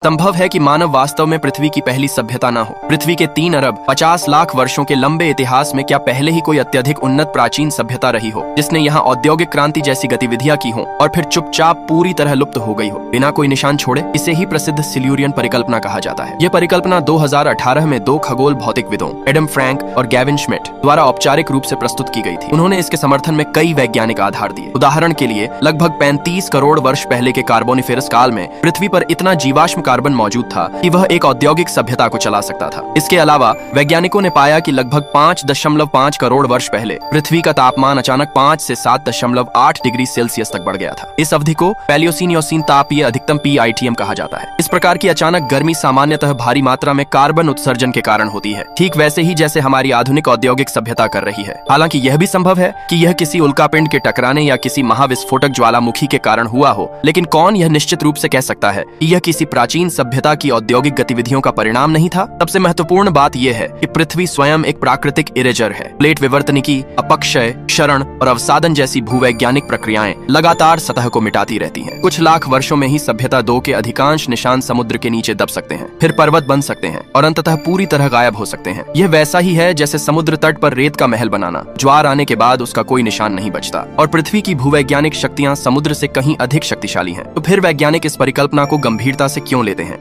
संभव है कि मानव वास्तव में पृथ्वी की पहली सभ्यता न हो। पृथ्वी के 3 अरब 50 लाख वर्षों के लंबे इतिहास में क्या पहले ही कोई अत्यधिक उन्नत प्राचीन सभ्यता रही हो जिसने यहाँ औद्योगिक क्रांति जैसी गतिविधियां की हो और फिर चुपचाप पूरी तरह लुप्त हो गई हो बिना कोई निशान छोड़े। इसे ही प्रसिद्ध सिल्यूरियन परिकल्पना कहा जाता है। यह परिकल्पना 2018 में 2 खगोल भौतिकविदों एडम फ्रैंक और गैविन श्मिट द्वारा औपचारिक रूप से प्रस्तुत की गई थी। उन्होंने इसके समर्थन में कई वैज्ञानिक आधार दिए। उदाहरण के लिए लगभग 35 करोड़ वर्ष पहले के कार्बोनिफेरस काल में पृथ्वी पर इतना जीवाश्म कार्बन मौजूद था कि वह एक औद्योगिक सभ्यता को चला सकता था। इसके अलावा वैज्ञानिकों ने पाया कि लगभग 5.5 करोड़ वर्ष पहले पृथ्वी का तापमान अचानक 5 से 7.8 डिग्री सेल्सियस तक बढ़ गया था। इस अवधि को पैलियोसीन योसीन तापीय अधिकतम PITM कहा जाता है। इस प्रकार की अचानक गर्मी सामान्यतः भारी मात्रा में कार्बन उत्सर्जन के कारण होती है, ठीक वैसे ही जैसे हमारी आधुनिक औद्योगिक सभ्यता कर रही है। हालांकि यह भी संभव है कि यह किसी उल्कापिंड के टकराने या किसी महाविस्फोटक ज्वालामुखी के कारण हुआ हो, लेकिन कौन यह निश्चित रूप से कह सकता है कि यह किसी प्राचीन सभ्यता की औद्योगिक गतिविधियों का परिणाम नहीं था। सबसे महत्वपूर्ण बात यह है कि पृथ्वी स्वयं एक प्राकृतिक इरेजर है। प्लेट विवर्तनिकी, अपक्षय, क्षरण और अवसादन जैसी भूवैज्ञानिक प्रक्रियाएं लगातार सतह को मिटाती रहती हैं। कुछ लाख वर्षों में ही सभ्यता 2 के अधिकांश निशान समुद्र के नीचे दब सकते हैं, फिर पर्वत बन सकते हैं और अंततः पूरी तरह गायब हो सकते हैं। यह वैसा ही है जैसे समुद्र तट पर रेत का महल बनाना, ज्वार आने के बाद उसका कोई निशान नहीं बचता। और पृथ्वी की भूवैज्ञानिक शक्तियां समुद्र से कहीं अधिक शक्तिशाली हैं। तो फिर वैज्ञानिक इस परिकल्पना को गंभीरता से क्यों लेते हैं?